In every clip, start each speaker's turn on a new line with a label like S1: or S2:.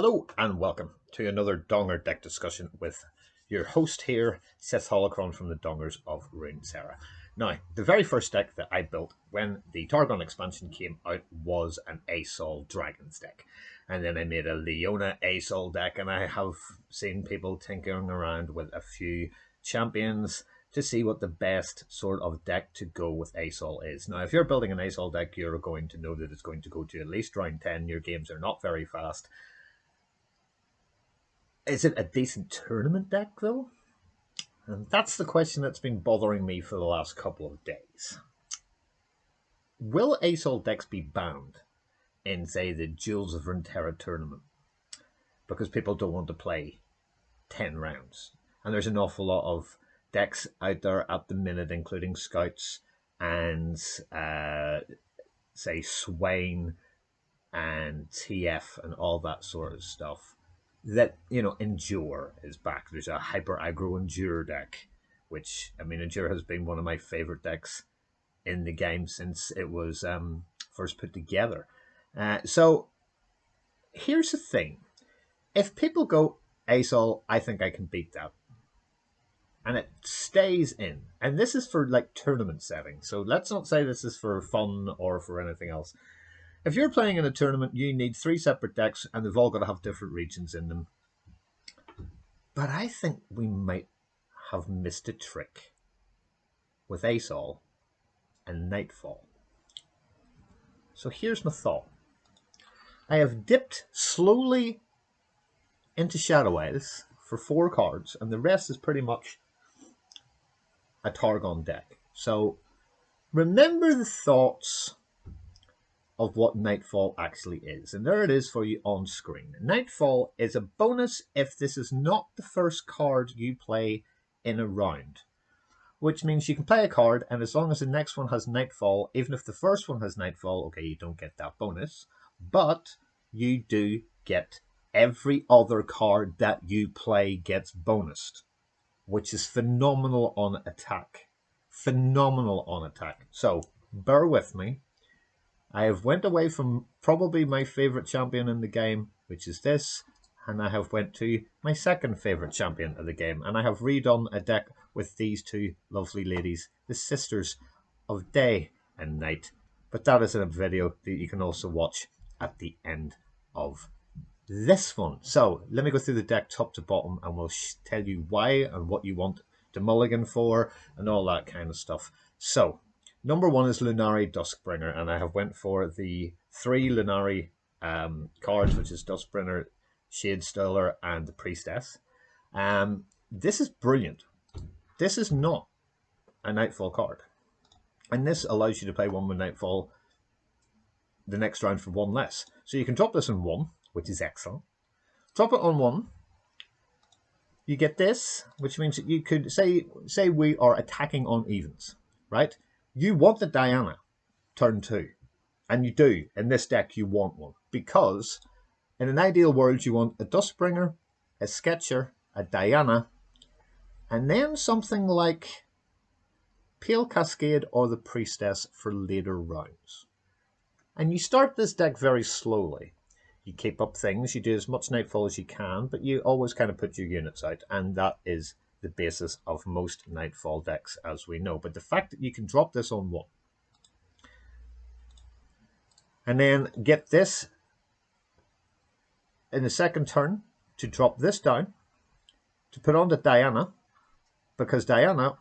S1: Hello and welcome to another Donger deck discussion with your host here, Seth Holocron from the Dongers of Runeterra. Now, the very first deck that I built when the Targon expansion came out was an Asol Dragons deck. And then I made a Leona Asol deck, and I have seen people tinkering around with a few champions to see what the best sort of deck to go with Asol is. Now, if you're building an Asol deck, you're going to know that it's going to go to at least round 10. Your games are not very fast. Is it a decent tournament deck, though? And that's the question that's been bothering me for the last couple of days. Will Asol decks be banned in, say, the Jewels of Runeterra tournament? Because people don't want to play 10 rounds. And there's an awful lot of decks out there at the minute, including Scouts and, say, Swain and TF and all that sort of stuff. That, Endure is back. There's a hyper aggro Endure deck, which, Endure has been one of my favorite decks in the game since it was first put together. So, here's the thing. If people go Asol, I think I can beat that. And it stays in. And this is for, tournament settings. So, let's not say this is for fun or for anything else. If you're playing in a tournament, you need 3 separate decks, and they've all got to have different regions in them. But I think we might have missed a trick with Asol and Nightfall. So here's my thought. I have dipped slowly into Shadow Isles for 4 cards, and the rest is pretty much a Targon deck. So remember the thoughts of what Nightfall actually is. And there it is for you on screen. Nightfall is a bonus if this is not the first card you play in a round. Which means you can play a card, and as long as the next one has Nightfall, even if the first one has Nightfall, okay, you don't get that bonus. But you do get every other card that you play gets bonused. Which is phenomenal on attack. Phenomenal on attack. So, bear with me. I have went away from probably my favourite champion in the game, which is this, and I have went to my second favourite champion of the game, and I have redone a deck with these 2 lovely ladies, the sisters of Day and Night. But that is a video that you can also watch at the end of this one. So let me go through the deck top to bottom, and we'll tell you why and what you want to mulligan for and all that kind of stuff. So number 1 is Lunari Duskbringer, and I have went for the 3 Lunari cards, which is Duskbringer, Shadestealer, and the Priestess. This is brilliant. This is not a Nightfall card. And this allows you to play 1 with Nightfall the next round for 1 less. So you can drop this on 1, which is excellent. Drop it on 1. You get this, which means that you could, say we are attacking on evens, right? You want the Diana turn 2. And you do. In this deck, you want one. Because in an ideal world, you want a Duskbringer, a Sketcher, a Diana, and then something like Pale Cascade or the Priestess for later rounds. And you start this deck very slowly. You keep up things, you do as much Nightfall as you can, but you always kind of put your units out. And that is the basis of most Nightfall decks, as we know. But the fact that you can drop this on 1 and then get this in the second turn to drop this down to put on the Diana, because Diana,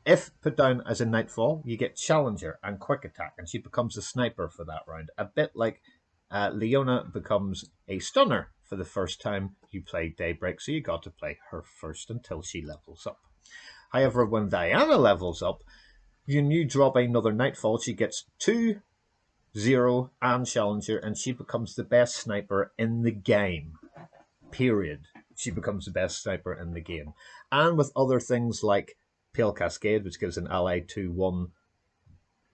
S1: if put down as a Nightfall, you get Challenger and Quick Attack, and she becomes a sniper for that round, a bit like Leona becomes a stunner for the first time you play Daybreak, so you got to play her first until she levels up. However, when Diana levels up, you drop another Nightfall, she gets 2, 0, and Challenger, and she becomes the best sniper in the game. Period. She becomes the best sniper in the game. And with other things like Pale Cascade, which gives an ally 2/1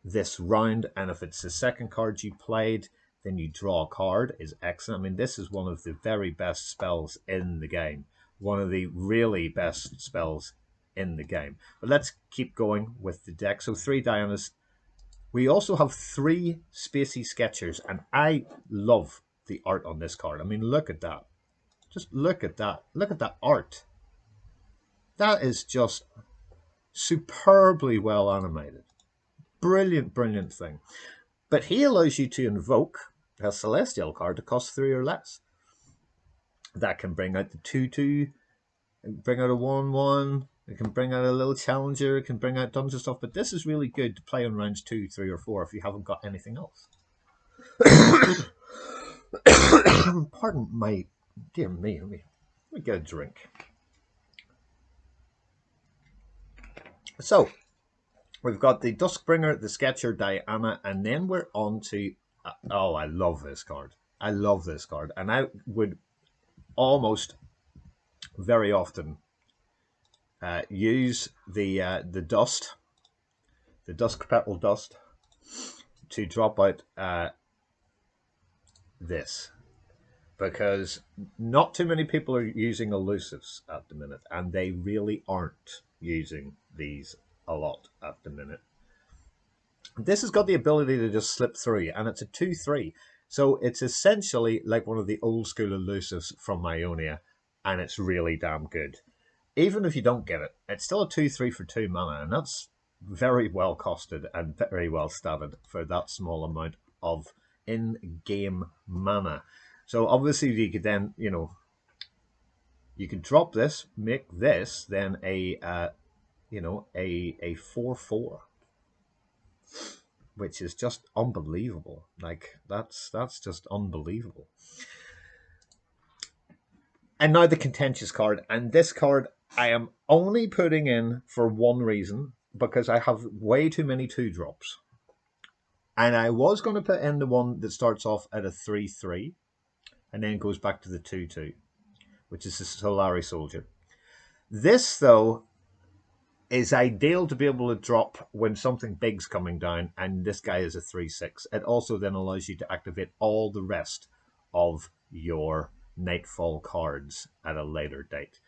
S1: this round, and if it's the second card you played, then you draw a card, is excellent. This is one of the very best spells in the game. One of the really best spells in the game. But let's keep going with the deck. So 3 Dianas. We also have 3 Spacey Sketchers, and I love the art on this card. I mean, look at that. Just look at that. Look at that art. That is just superbly well animated. Brilliant, brilliant thing. But he allows you to invoke a Celestial card to cost 3 or less. That can bring out the 2/2, bring out a 1/1. It can bring out a little challenger. It can bring out tons of stuff. But this is really good to play on rounds 2, 3, or 4 if you haven't got anything else. Pardon my... Dear me, let me get a drink. So, we've got the Duskbringer, the Sketcher, Diana, and then we're on to... oh, I love this card. I love this card. And I would almost very often use the dust, the Dusk Petal Dust, to drop out this. Because not too many people are using elusives at the minute, and they really aren't using these a lot at the minute. This has got the ability to just slip through, and it's a 2/3. So it's essentially like one of the old school elusives from Ionia, and it's really damn good. Even if you don't get it, it's still a 2/3 for 2 mana, and that's very well costed and very well statted for that small amount of in-game mana. So obviously you could then, you could drop this, make this then a 4/4, which is just unbelievable. Like that's just unbelievable. And now the contentious card, and this card I am only putting in for one reason, because I have way too many 2-drops. And I was going to put in the one that starts off at a 3/3 and then goes back to the 2/2, which is the Solari Soldier. This, though, is ideal to be able to drop when something big's coming down, and this guy is a 3/6. It also then allows you to activate all the rest of your Nightfall cards at a later date.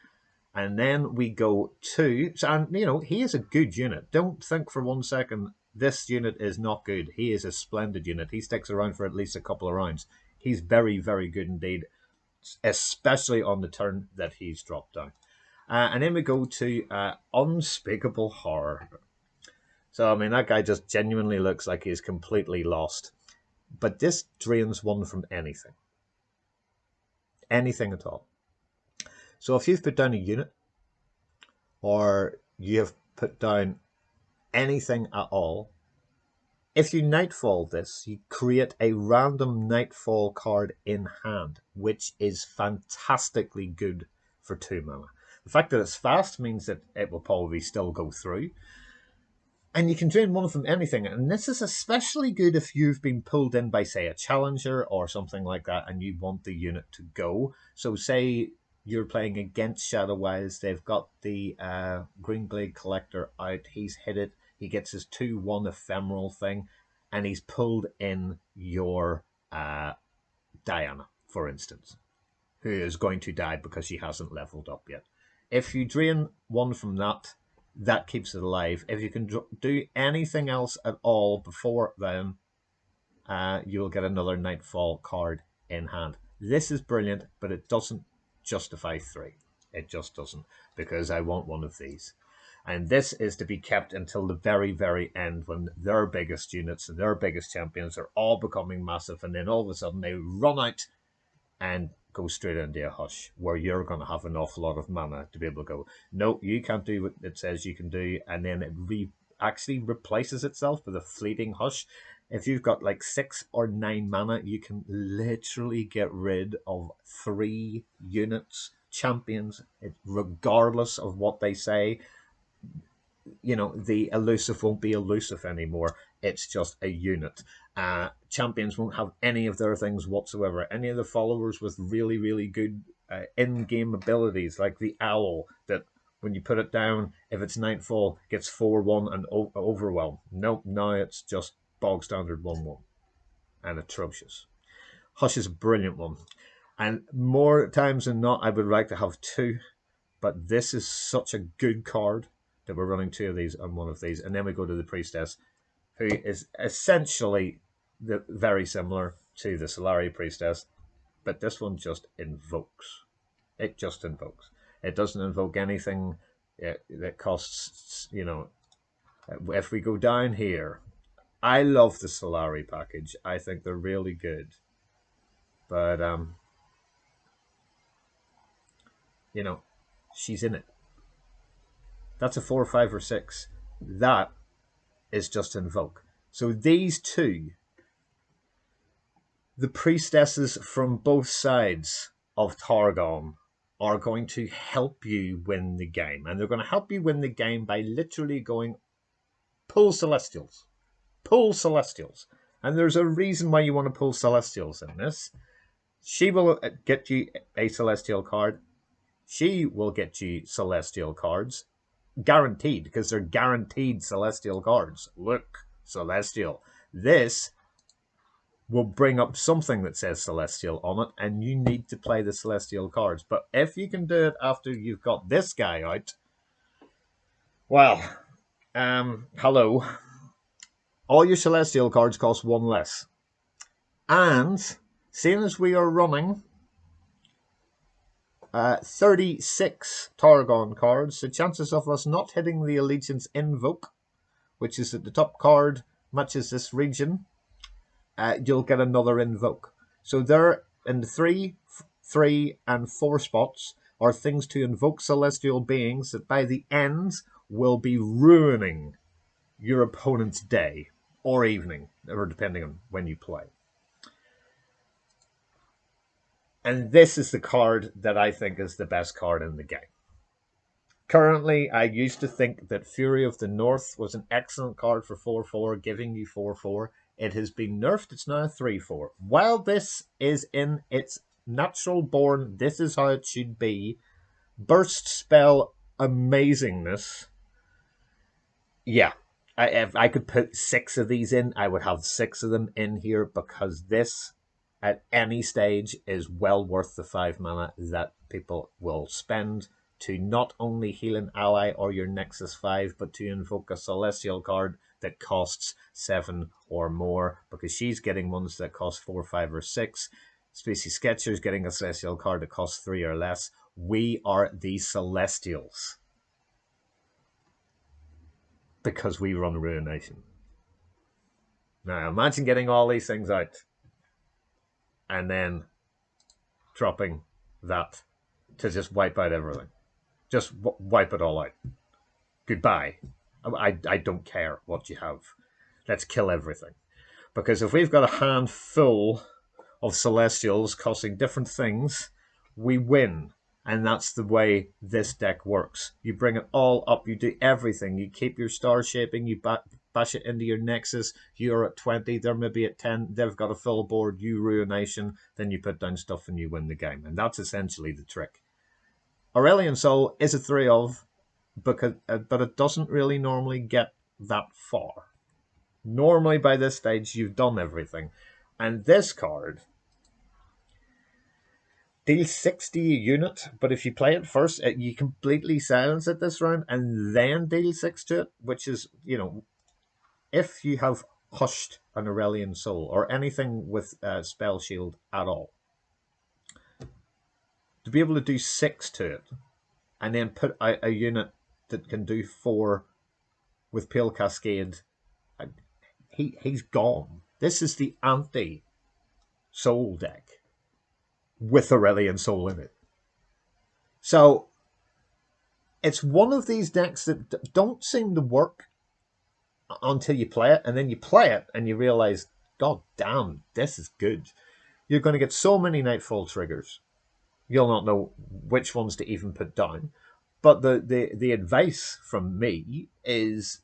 S1: And then we go to, and he is a good unit. Don't think for 1 second this unit is not good. He is a splendid unit. He sticks around for at least a couple of rounds. He's very, very good indeed, especially on the turn that he's dropped down. And then we go to Unspeakable Horror. So, I mean, that guy just genuinely looks like he's completely lost. But this drains 1 from anything. Anything at all. So if you've put down a unit, or you have put down anything at all, if you Nightfall this, you create a random Nightfall card in hand, which is fantastically good for 2 mana. The fact that it's fast means that it will probably still go through. And you can drain 1 from anything. And this is especially good if you've been pulled in by, say, a challenger or something like that, and you want the unit to go. So say you're playing against Shadowwise, they've got the Greenglade Collector out, he's hit it, he gets his 2/1 ephemeral thing, and he's pulled in your Diana, for instance, who is going to die because she hasn't leveled up yet. If you drain 1 from that, that keeps it alive. If you can do anything else at all before then, you'll get another Nightfall card in hand. This is brilliant, but it doesn't justify 3. It just doesn't, because I want one of these. And this is to be kept until the very, very end, when their biggest units and their biggest champions are all becoming massive, and then all of a sudden they run out and go straight into a hush, where you're going to have an awful lot of mana to be able to go, no, you can't do what it says you can do, and then it actually replaces itself with a fleeting hush. If you've got like 6 or 9 mana, you can literally get rid of 3 units, champions, regardless of what they say. The elusive won't be elusive anymore. It's just a unit. Champions won't have any of their things whatsoever. Any of the followers with really, really good in-game abilities, like the Owl, that when you put it down, if it's Nightfall, gets 4/1 and Overwhelm. Nope, now it's just bog standard 1/1. And atrocious. Hush is a brilliant one. And more times than not, I would like to have 2. But this is such a good card that we're running 2 of these and 1 of these. And then we go to the Priestess, who is essentially very similar to the Solari Priestess. but this one just invokes. It just invokes. It doesn't invoke anything that costs, if we go down here, I love the Solari package. I think they're really good. But, she's in it. That's a 4, 5, or 6. That is just invoke. So these two, the priestesses from both sides of Targon, are going to help you win the game. And they're going to help you win the game by literally going, pull Celestials. Pull Celestials. And there's a reason why you want to pull Celestials in this. She will get you a Celestial card. She will get you Celestial cards. Guaranteed, because they're guaranteed Celestial cards. Look, Celestial. This will bring up something that says Celestial on it, and you need to play the Celestial cards. But if you can do it after you've got this guy out, well, hello. All your Celestial cards cost 1 less. And, seeing as we are running 36 Targon cards, the chances of us not hitting the Allegiance Invoke, which is at the top card, matches this region, you'll get another Invoke. So there, in the 3, 3, and 4 spots, are things to invoke celestial beings that by the end will be ruining your opponent's day or evening, or depending on when you play. And this is the card that I think is the best card in the game. Currently, I used to think that Fury of the North was an excellent card for 4-4, giving you 4-4. It has been nerfed. It's now 3-4. While this is in its natural born, this is how it should be, burst spell amazingness. Yeah, if I could put 6 of these in, I would have 6 of them in here, because this, at any stage, is well worth the 5 mana that people will spend to not only heal an ally or your Nexus 5, but to invoke a Celestial card that costs 7 or more, because she's getting ones that cost 4, 5, or 6. Species Sketcher's getting a Celestial card that costs 3 or less. We are the Celestials, because we run Ruination. Now, imagine getting all these things out and then dropping that to just wipe out everything. Just wipe it all out. Goodbye. I don't care what you have. Let's kill everything. Because if we've got a handful of Celestials costing different things, we win. And that's the way this deck works. You bring it all up. You do everything. You keep your star shaping. You bash it into your Nexus. You're at 20. They're maybe at 10. They've got a full board. You Ruination. Then you put down stuff and you win the game. And that's essentially the trick. Aurelion Sol is a 3-of, but it doesn't really normally get that far. Normally by this stage you've done everything. And this card deals 60 a unit, but if you play it first, you completely silence it this round and then deal 6 to it, which is, if you have hushed an Aurelion Sol or anything with Spell Shield at all, to be able to do 6 to it and then put out a unit that can do 4 with Pale Cascade, he's gone. This is the anti-Soul deck with Aurelion Sol in it. So it's one of these decks that don't seem to work until you play it, and then you play it and you realize, God damn, this is good. You're going to get so many Nightfall triggers. You'll not know which ones to even put down. But the advice from me is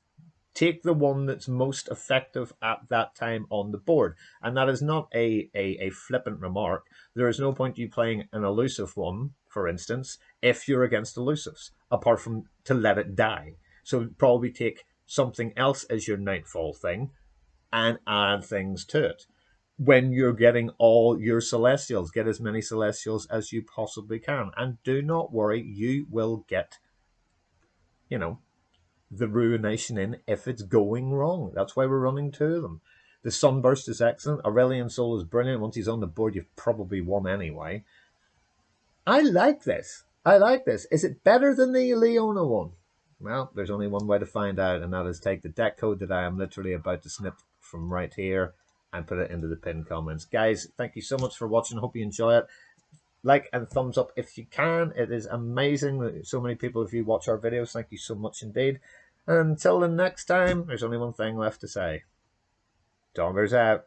S1: take the one that's most effective at that time on the board. And that is not a flippant remark. There is no point you playing an elusive one, for instance, if you're against elusives, apart from to let it die. So probably take something else as your Nightfall thing and add things to it. When you're getting all your Celestials, get as many Celestials as you possibly can. And do not worry, you will get, the Ruination in if it's going wrong. That's why we're running 2 of them. The Sunburst is excellent. Aurelian Soul is brilliant. Once he's on the board, you've probably won anyway. I like this. I like this. Is it better than the Leona one? Well, there's only one way to find out, and that is take the deck code that I am literally about to snip from right here and put it into the pinned comments. Guys, thank you so much for watching. Hope you enjoy it. Like and thumbs up if you can. It is amazing that so many people, if you watch our videos, thank you so much indeed. And until the next time, there's only one thing left to say. Dongers out.